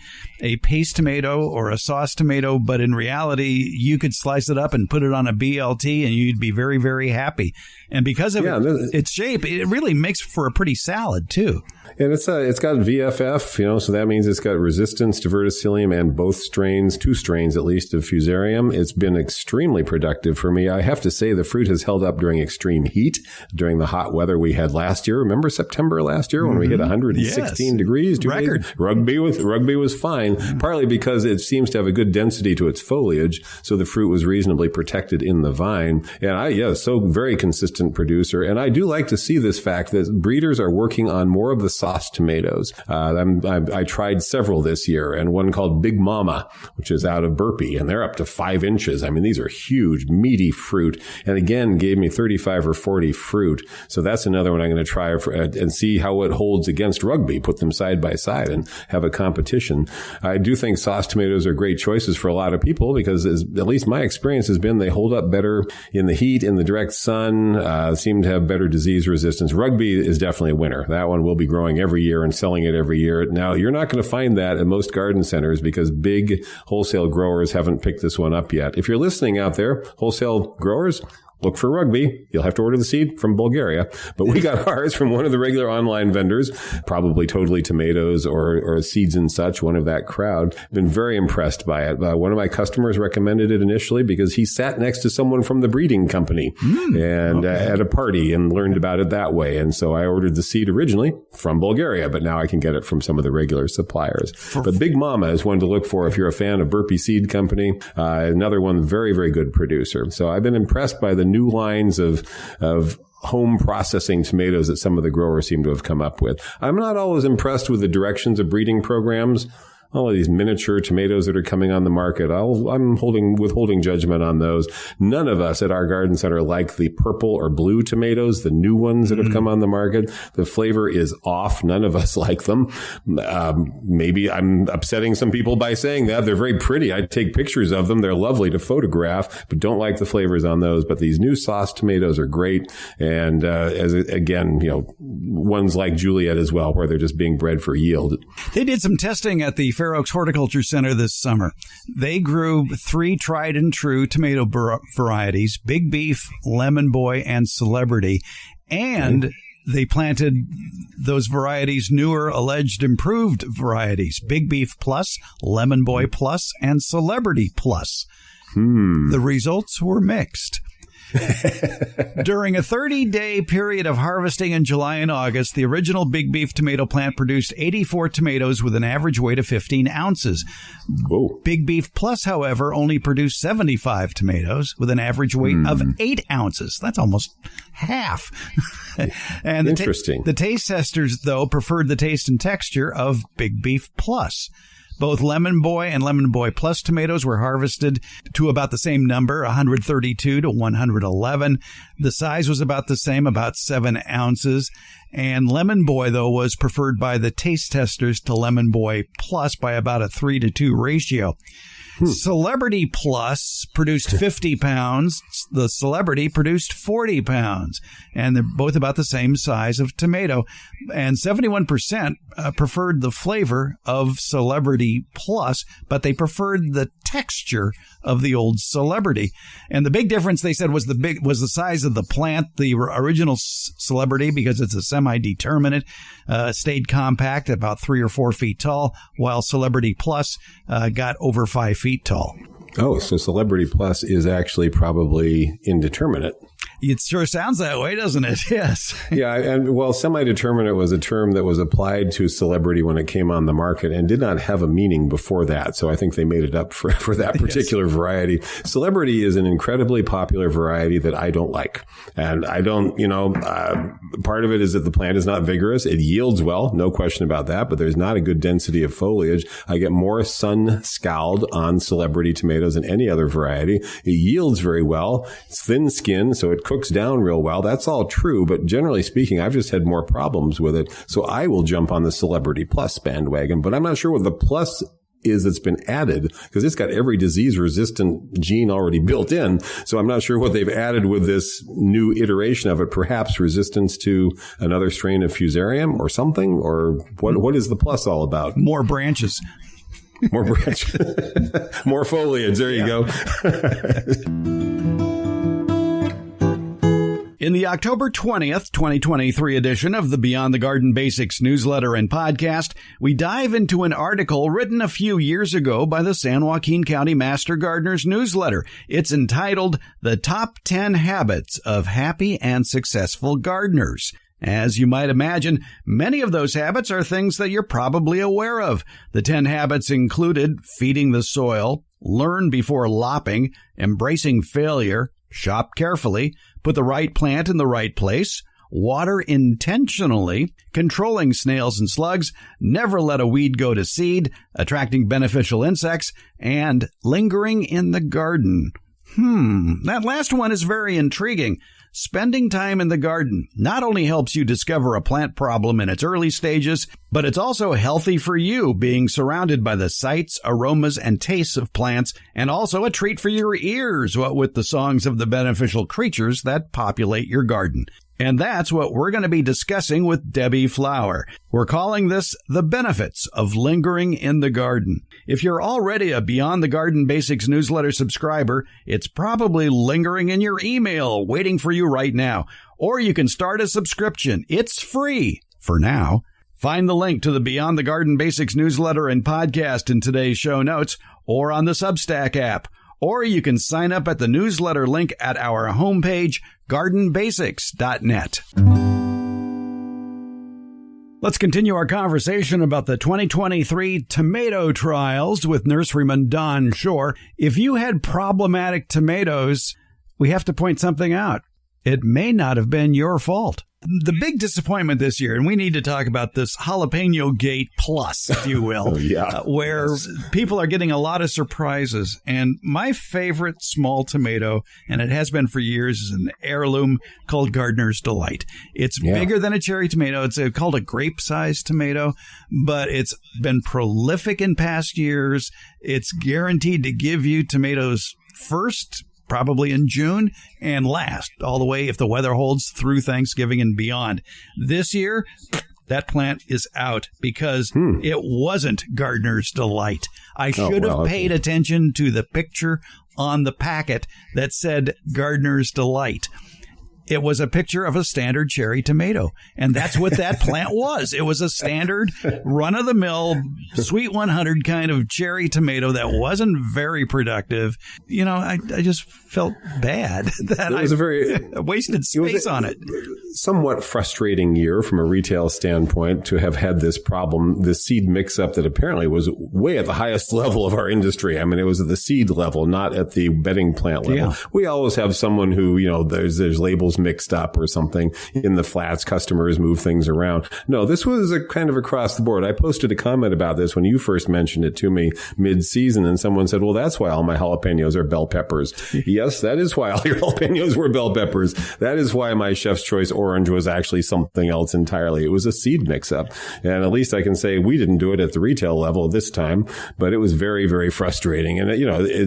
Speaker 1: paste tomato or a sauce tomato, but in reality, you could slice it up and put it on a BLT and you'd be very, very happy. And because of its shape, it really makes for a pretty salad too.
Speaker 2: And it's got VFF, so that means it's got resistance to verticillium and both strains, 2 strains at least of Fusarium. It's been extremely productive for me. I have to say the fruit has held up during extreme heat, during the hot weather we had last year. Remember September last year when we hit 116 degrees?
Speaker 1: Record.
Speaker 2: Rugby was fine, partly because it seems to have a good density to its foliage, so the fruit was reasonably protected in the vine. And so very consistent producer. And I do like to see this fact that breeders are working on more of the sauce tomatoes. I tried several this year, and one called Big Mama, which is out of Burpee, and they're up to 5 inches. I mean, these are huge, meaty fruit, and again, gave me 35 or 40 fruit. So that's another one I'm going to try and see how it holds against Rugby, put them side by side and have a competition. I do think sauce tomatoes are great choices for a lot of people because, at least my experience has been, they hold up better in the heat, in the direct sun, seem to have better disease resistance. Rugby is definitely a winner. That one will be growing every year and selling it every year. Now, you're not going to find that at most garden centers because big wholesale growers haven't picked this one up yet. If you're listening out there, wholesale growers, look for Rugby. You'll have to order the seed from Bulgaria. But we got ours from one of the regular online vendors, probably Totally Tomatoes or Seeds and Such, one of that crowd. Been very impressed by it. One of my customers recommended it initially because he sat next to someone from the breeding company at a party and learned about it that way. And so I ordered the seed originally from Bulgaria, but now I can get it from some of the regular suppliers. But Big Mama is one to look for if you're a fan of Burpee Seed Company. Another one, very, very good producer. So I've been impressed by the new lines of home processing tomatoes that some of the growers seem to have come up with. I'm not always impressed with the directions of breeding programs. All of these miniature tomatoes that are coming on the market, I'm withholding judgment on those. None of us at our garden center like the purple or blue tomatoes, the new ones that have come on the market. The flavor is off. None of us like them. Maybe I'm upsetting some people by saying that. They're very pretty. I take pictures of them. They're lovely to photograph, but don't like the flavors on those. But these new sauce tomatoes are great. And ones like Juliet as well, where they're just being bred for yield.
Speaker 1: They did some testing at the Fair Oaks Horticulture Center this summer. They grew 3 tried and true tomato varieties, Big Beef, Lemon Boy, and Celebrity. And they planted those varieties, newer, alleged improved varieties, Big Beef Plus, Lemon Boy Plus, and Celebrity Plus. The results were mixed. During a 30-day period of harvesting in July and August, the original Big Beef tomato plant produced 84 tomatoes with an average weight of 15 ounces.
Speaker 2: Whoa.
Speaker 1: Big Beef Plus, however, only produced 75 tomatoes with an average weight of 8 ounces. That's almost half. And
Speaker 2: Interesting.
Speaker 1: The taste testers, though, preferred the taste and texture of Big Beef Plus. Both Lemon Boy and Lemon Boy Plus tomatoes were harvested to about the same number, 132 to 111. The size was about the same, about 7 ounces. And Lemon Boy, though, was preferred by the taste testers to Lemon Boy Plus by about a 3-to-2 ratio. Celebrity Plus produced 50 pounds. The Celebrity produced 40 pounds. And they're both about the same size of tomato. And 71% preferred the flavor of Celebrity Plus, but they preferred the texture of the old Celebrity. And the big difference, they said, was the size of the plant. The original Celebrity, because it's a semi-determinate, stayed compact, about 3 or 4 feet tall, while Celebrity Plus got over 5 feet tall.
Speaker 2: Oh, so Celebrity Plus is actually probably indeterminate.
Speaker 1: It sure sounds that way, doesn't it? Yes.
Speaker 2: Yeah, and well, semi-determinate was a term that was applied to Celebrity when it came on the market and did not have a meaning before that. So I think they made it up for that particular variety. Celebrity is an incredibly popular variety that I don't like. And I don't, part of it is that the plant is not vigorous. It yields well, no question about that, but there's not a good density of foliage. I get more sun scald on Celebrity tomatoes than any other variety. It yields very well. It's thin skin, so it cooks down real well. That's all true, but generally speaking, I've just had more problems with it. So I will jump on the Celebrity Plus bandwagon, but I'm not sure what the plus is that's been added, because it's got every disease-resistant gene already built in. So I'm not sure what they've added with this new iteration of it. Perhaps resistance to another strain of Fusarium or something? Or what is the plus all about?
Speaker 1: More branches.
Speaker 2: More branches. More foliage. There you go.
Speaker 1: In the October 20th, 2023 edition of the Beyond the Garden Basics newsletter and podcast, we dive into an article written a few years ago by the San Joaquin County Master Gardeners newsletter. It's entitled The Top 10 Habits of Happy and Successful Gardeners. As you might imagine, many of those habits are things that you're probably aware of. The 10 habits included feeding the soil, learn before lopping, embracing failure, shop carefully, put the right plant in the right place, water intentionally, controlling snails and slugs, never let a weed go to seed, attracting beneficial insects, and lingering in the garden. That last one is very intriguing. Spending time in the garden not only helps you discover a plant problem in its early stages, but it's also healthy for you, being surrounded by the sights, aromas, and tastes of plants, and also a treat for your ears, what with the songs of the beneficial creatures that populate your garden. And that's what we're going to be discussing with Debbie Flower. We're calling this The Benefits of Lingering in the Garden. If you're already a Beyond the Garden Basics newsletter subscriber, it's probably lingering in your email, waiting for you right now. Or you can start a subscription. It's free for now. Find the link to the Beyond the Garden Basics newsletter and podcast in today's show notes or on the Substack app. Or you can sign up at the newsletter link at our homepage, gardenbasics.net. Let's continue our conversation about the 2023 tomato trials with nurseryman Don Shor. If you had problematic tomatoes, we have to point something out. It may not have been your fault. The big disappointment this year, and we need to talk about this jalapeno gate plus, if you will, where people are getting a lot of surprises. And my favorite small tomato, and it has been for years, is an heirloom called Gardener's Delight. It's bigger than a cherry tomato. It's called a grape-sized tomato, but it's been prolific in past years. It's guaranteed to give you tomatoes first, probably in June, and last all the way, if the weather holds, through Thanksgiving and beyond. This year, that plant is out because it wasn't Gardener's Delight. I should have paid attention to the picture on the packet that said Gardener's Delight. It was a picture of a standard cherry tomato, and that's what that plant was. It was a standard, run-of-the-mill, Sweet 100 kind of cherry tomato that wasn't very productive. You know, I just felt bad that I wasted space on it.
Speaker 2: Somewhat frustrating year from a retail standpoint to have had this problem, this seed mix-up that apparently was way at the highest level of our industry. I mean, it was at the seed level, not at the bedding plant level. Yeah. We always have someone who, there's labels vegetables mixed up or something in the flats. Customers move things around. No, this was a kind of across the board. I posted a comment about this when you first mentioned it to me mid-season, and someone said, well, that's why all my jalapenos are bell peppers. Yes, that is why all your jalapenos were bell peppers. That is why my Chef's Choice orange was actually something else entirely. It was a seed mix-up. And at least I can say we didn't do it at the retail level this time, but it was very, very frustrating. And,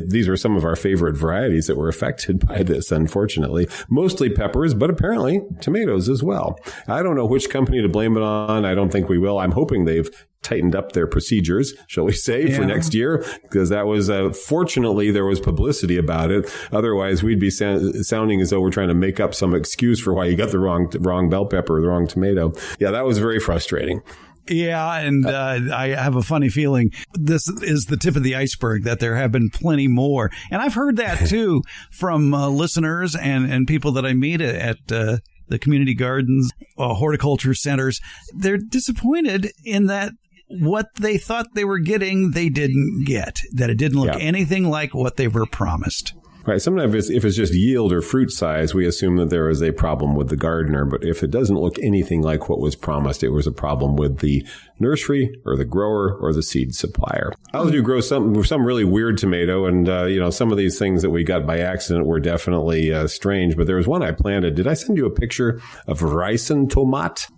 Speaker 2: these were some of our favorite varieties that were affected by this, unfortunately. Mostly peppers, but apparently tomatoes as well. I don't know which company to blame it on. I don't think we will. I'm hoping they've tightened up their procedures, shall we say, for next year, because that was, fortunately, there was publicity about it. Otherwise, we'd be sounding as though we're trying to make up some excuse for why you got the wrong bell pepper or the wrong tomato. Yeah, that was very frustrating.
Speaker 1: Yeah, and I have a funny feeling this is the tip of the iceberg, that there have been plenty more. And I've heard that, too, from listeners and people that I meet at the community gardens, horticulture centers. They're disappointed in that what they thought they were getting, they didn't get, that it didn't look anything like what they were promised.
Speaker 2: Right. Sometimes if it's just yield or fruit size, we assume that there is a problem with the gardener. But if it doesn't look anything like what was promised, it was a problem with the nursery or the grower or the seed supplier. I was to grow some really weird tomato. And, some of these things that we got by accident were definitely strange. But there was one I planted. Did I send you a picture of Reisentomat?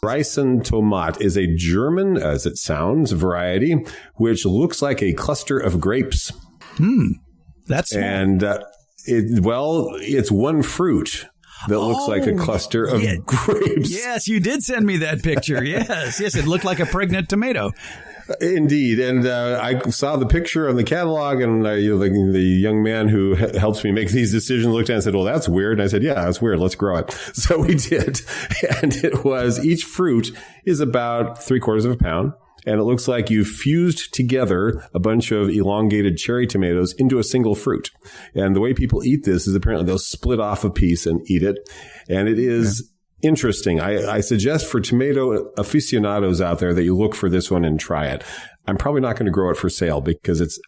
Speaker 2: Reisentomat is a German, as it sounds, variety, which looks like a cluster of grapes.
Speaker 1: That's small.
Speaker 2: And it's one fruit that looks like a cluster of grapes.
Speaker 1: Yes, you did send me that picture. Yes, it looked like a pregnant tomato.
Speaker 2: Indeed. And I saw the picture on the catalog, and the young man who helps me make these decisions looked at it and said, well, that's weird. And I said, yeah, that's weird. Let's grow it. So we did. And each fruit is about 3/4 pound. And it looks like you've fused together a bunch of elongated cherry tomatoes into a single fruit. And the way people eat this is apparently they'll split off a piece and eat it. And it is interesting. I suggest for tomato aficionados out there that you look for this one and try it. I'm probably not going to grow it for sale because it's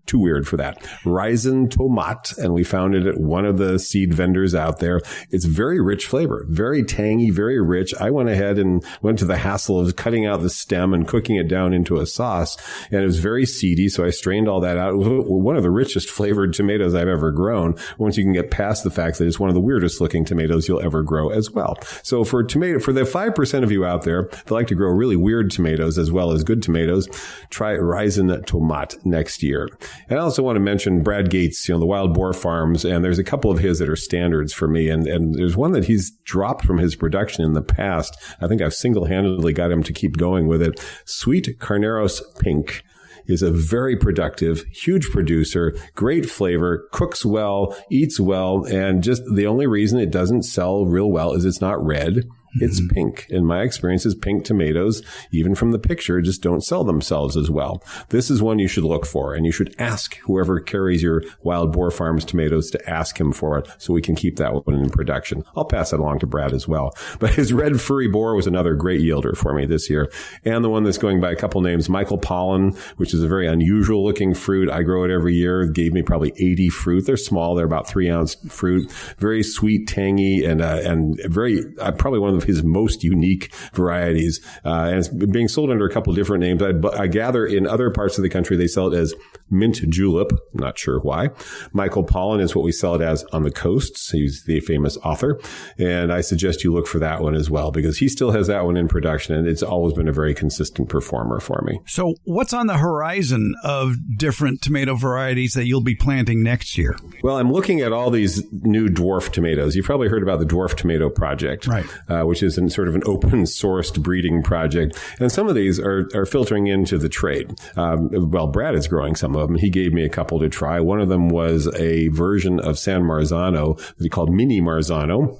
Speaker 2: too weird for that. Reisentomat, and we found it at one of the seed vendors out there. It's very rich flavor, very tangy, very rich. I went ahead and went to the hassle of cutting out the stem and cooking it down into a sauce, and it was very seedy, so I strained all that out. It was one of the richest flavored tomatoes I've ever grown, once you can get past the fact that it's one of the weirdest looking tomatoes you'll ever grow as well. So for the 5% of you out there that like to grow really weird tomatoes as well as good tomatoes, try Reisentomat next year. And I also want to mention Brad Gates, the Wild Boar Farms, and there's a couple of his that are standards for me. And there's one that he's dropped from his production in the past. I think I've single-handedly got him to keep going with it. Sweet Carneros Pink is a very productive, huge producer, great flavor, cooks well, eats well, and just the only reason it doesn't sell real well is it's not red. It's pink. In my experiences, pink tomatoes, even from the picture, just don't sell themselves as well. This is one you should look for, and you should ask whoever carries your Wild Boar Farms tomatoes to ask him for it so we can keep that one in production. I'll pass that along to Brad as well. But his red furry boar was another great yielder for me this year. And the one that's going by a couple names, Michael Pollen, which is a very unusual looking fruit. I grow it every year. It gave me probably 80 fruit. They're small. They're about 3-ounce fruit. Very sweet, tangy, and very, probably one of his most unique varieties. And it's being sold under a couple of different names. I gather in other parts of the country, they sell it as mint julep. Not sure why. Michael Pollen is what we sell it as on the coasts. He's the famous author. And I suggest you look for that one as well, because he still has that one in production, and it's always been a very consistent performer for me.
Speaker 1: So what's on the horizon of different tomato varieties that you'll be planting next year?
Speaker 2: Well, I'm looking at all these new dwarf tomatoes. You've probably heard about the Dwarf Tomato Project,
Speaker 1: right?
Speaker 2: Which is sort of an open-sourced breeding project. And some of these are filtering into the trade. Brad is growing some of them. He gave me a couple to try. One of them was a version of San Marzano that he called Mini Marzano.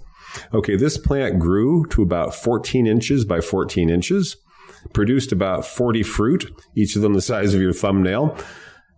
Speaker 2: Okay, this plant grew to about 14 inches by 14 inches, produced about 40 fruit, each of them the size of your thumbnail.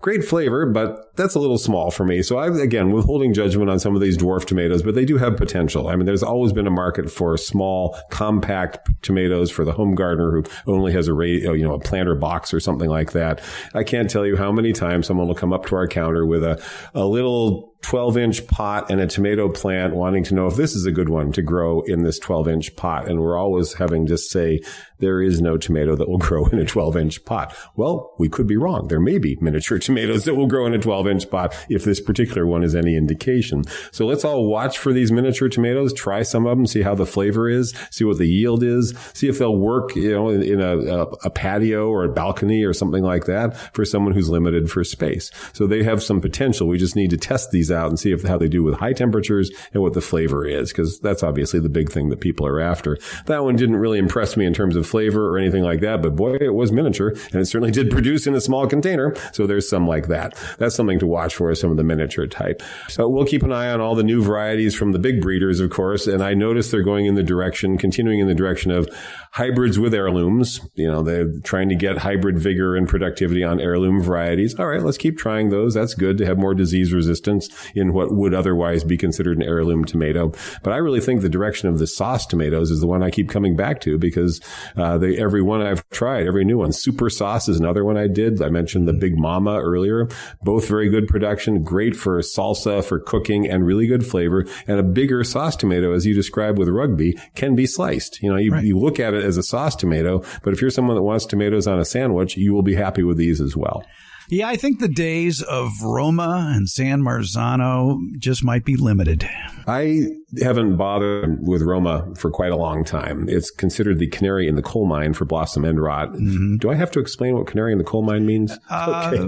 Speaker 2: Great flavor, but that's a little small for me. So again, withholding judgment on some of these dwarf tomatoes, but they do have potential. I mean, there's always been a market for small, compact tomatoes for the home gardener who only has a planter box or something like that. I can't tell you how many times someone will come up to our counter with a little 12-inch pot and a tomato plant, wanting to know if this is a good one to grow in this 12-inch pot. And we're always having to say, there is no tomato that will grow in a 12-inch pot. Well, we could be wrong. There may be miniature tomatoes that will grow in a 12-inch pot if this particular one is any indication. So let's all watch for these miniature tomatoes, try some of them, see how the flavor is, see what the yield is, see if they'll work, in a patio or a balcony or something like that for someone who's limited for space. So they have some potential. We just need to test these out and see how they do with high temperatures and what the flavor is, because that's obviously the big thing that people are after. That one didn't really impress me in terms of flavor or anything like that, but boy, it was miniature, and it certainly did produce in a small container. So there's some like that. That's something to watch for, some of the miniature type. So we'll keep an eye on all the new varieties from the big breeders, of course, and I noticed they're continuing in the direction of hybrids with heirlooms. They're trying to get hybrid vigor and productivity on heirloom varieties. All right, let's keep trying those. That's good to have more disease resistance in what would otherwise be considered an heirloom tomato. But I really think the direction of the sauce tomatoes is the one I keep coming back to, because every one I've tried, every new one. Super sauce is another one I did. I mentioned the Big Mama earlier. Both very good production, great for salsa, for cooking, and really good flavor. And a bigger sauce tomato, as you described with Rugby, can be sliced. You look at it as a sauce tomato, but if you're someone that wants tomatoes on a sandwich, you will be happy with these as well.
Speaker 1: Yeah, I think the days of Roma and San Marzano just might be limited.
Speaker 2: I haven't bothered with Roma for quite a long time. It's considered the canary in the coal mine for blossom end rot. Mm-hmm. Do I have to explain what canary in the coal mine means? Okay.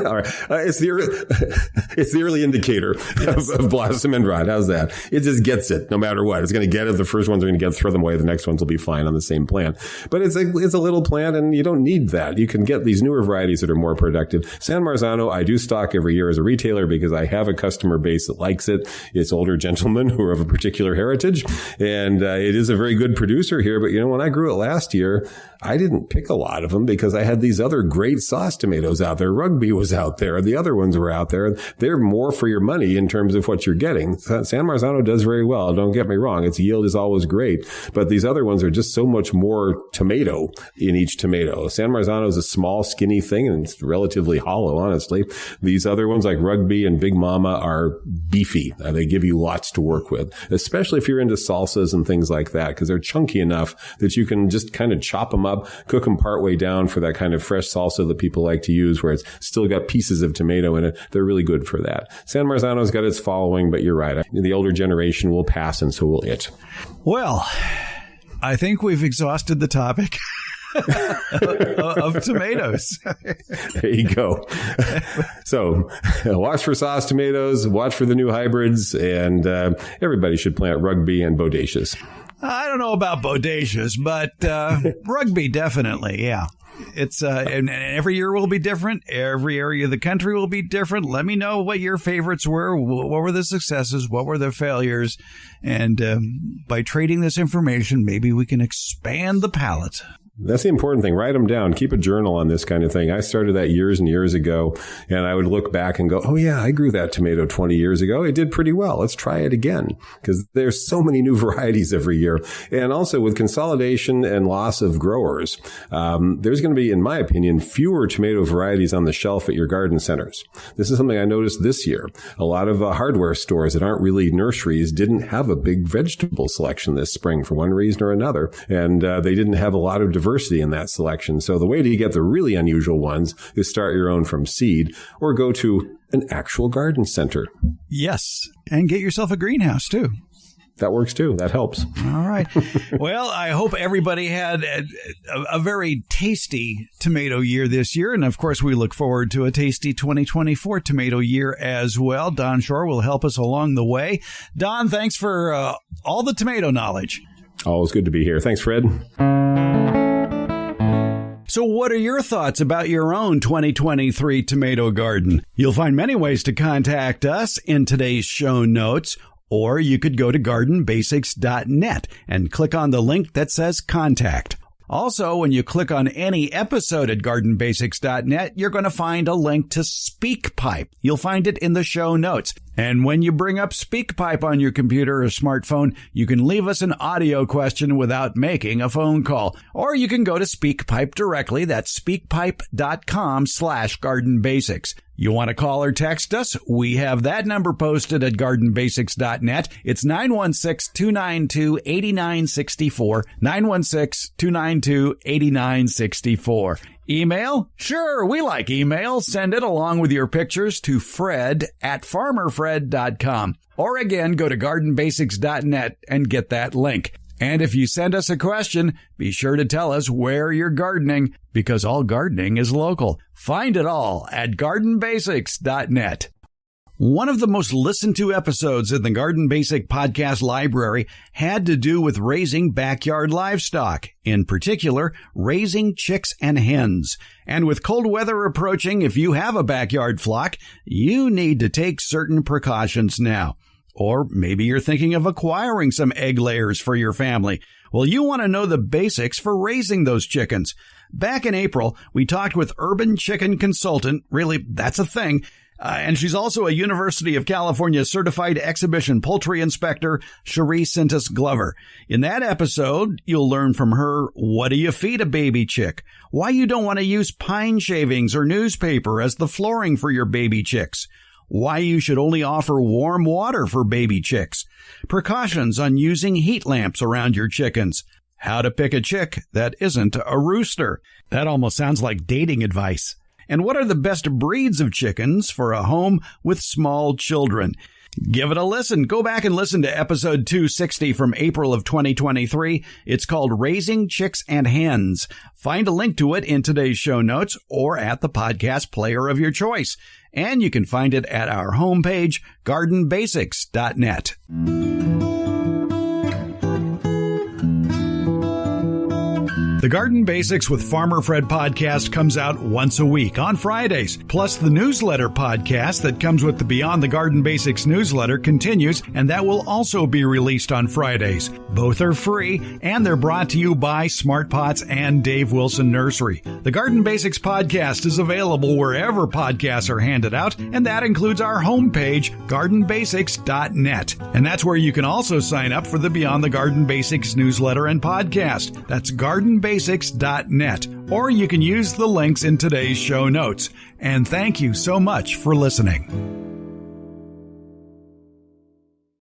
Speaker 2: All right. It's the early indicator of blossom end rot. How's that? It just gets it no matter what. It's going to get it. The first ones are going to throw them away. The next ones will be fine on the same plant. But it's a little plant, and you don't need that. You can get these newer varieties that are more productive. San Marzano, I do stock every year as a retailer because I have a customer base that likes it. It's older gentlemen who are of a particular heritage, and it is a very good producer here. But when I grew it last year, I didn't pick a lot of them because I had these other great sauce tomatoes out there. Rugby was out there. The other ones were out there. They're more for your money in terms of what you're getting. San Marzano does very well. Don't get me wrong. Its yield is always great, but these other ones are just so much more tomato in each tomato. San Marzano is a small, skinny thing, and it's relatively hollow, honestly. These other ones like Rugby and Big Mama are beefy. They give you lots to work with, especially if you're into salsas and things like that, because they're chunky enough that you can just kind of chop them up, cook them partway down for that kind of fresh salsa that people like to use, where it's still got pieces of tomato in it. They're really good for that. San Marzano's got its following, but you're right. The older generation will pass, and so will it.
Speaker 1: Well, I think we've exhausted the topic of tomatoes.
Speaker 2: There you go. So watch for sauce tomatoes, watch for the new hybrids, and everybody should plant Rugby and Bodacious.
Speaker 1: I don't know about Bodacious, but Rugby definitely, yeah. It's and every year will be different. Every area of the country will be different. Let me know what your favorites were. What were the successes? What were the failures? And by trading this information, maybe we can expand the palette.
Speaker 2: That's the important thing. Write them down. Keep a journal on this kind of thing. I started that years and years ago, and I would look back and go, oh, yeah, I grew that tomato 20 years ago. It did pretty well. Let's try it again, because there's so many new varieties every year. And also with consolidation and loss of growers, there's going to be, in my opinion, fewer tomato varieties on the shelf at your garden centers. This is something I noticed this year. A lot of hardware stores that aren't really nurseries didn't have a big vegetable selection this spring for one reason or another, and they didn't have a lot of diversity in that selection. So the way to get the really unusual ones is start your own from seed or go to an actual garden center.
Speaker 1: Yes, and get yourself a greenhouse too.
Speaker 2: That works too. That helps.
Speaker 1: All right. Well, I hope everybody had a very tasty tomato year this year. And of course, we look forward to a tasty 2024 tomato year as well. Don Shor will help us along the way. Don, thanks for all the tomato knowledge.
Speaker 2: Always good to be here. Thanks, Fred.
Speaker 1: So what are your thoughts about your own 2023 tomato garden? You'll find many ways to contact us in today's show notes, or you could go to gardenbasics.net and click on the link that says contact. Also, when you click on any episode at gardenbasics.net, you're going to find a link to SpeakPipe. You'll find it in the show notes. And when you bring up SpeakPipe on your computer or smartphone, you can leave us an audio question without making a phone call. Or you can go to SpeakPipe directly. That's speakpipe.com/gardenbasics. You want to call or text us? We have that number posted at gardenbasics.net. It's 916-292-8964, 916-292-8964. Email? Sure, we like email. Send it along with your pictures to fred@farmerfred.com. Or again, go to gardenbasics.net and get that link. And if you send us a question, be sure to tell us where you're gardening, because all gardening is local. Find it all at gardenbasics.net. One of the most listened to episodes in the Garden Basic podcast library had to do with raising backyard livestock, in particular, raising chicks and hens. And with cold weather approaching, if you have a backyard flock, you need to take certain precautions now. Or maybe you're thinking of acquiring some egg layers for your family. Well, you want to know the basics for raising those chickens. Back in April, we talked with urban chicken consultant, really, that's a thing, and she's also a University of California certified exhibition poultry inspector, Cherie Sintas Glover. In that episode, you'll learn from her, what do you feed a baby chick? Why you don't want to use pine shavings or newspaper as the flooring for your baby chicks? Why you should only offer warm water for baby chicks, precautions on using heat lamps around your chickens, how to pick a chick that isn't a rooster. That almost sounds like dating advice. And what are the best breeds of chickens for a home with small children? Give it a listen. Go back and listen to episode 260 from April of 2023. It's called Raising Chicks and Hens. Find a link to it in today's show notes or at the podcast player of your choice. And you can find it at our homepage, gardenbasics.net. The Garden Basics with Farmer Fred podcast comes out once a week on Fridays. Plus, the newsletter podcast that comes with the Beyond the Garden Basics newsletter continues, and that will also be released on Fridays. Both are free, and they're brought to you by Smart Pots and Dave Wilson Nursery. The Garden Basics podcast is available wherever podcasts are handed out, and that includes our homepage, gardenbasics.net. And that's where you can also sign up for the Beyond the Garden Basics newsletter and podcast. That's gardenbasics.net, or you can use the links in today's show notes. And thank you so much for listening.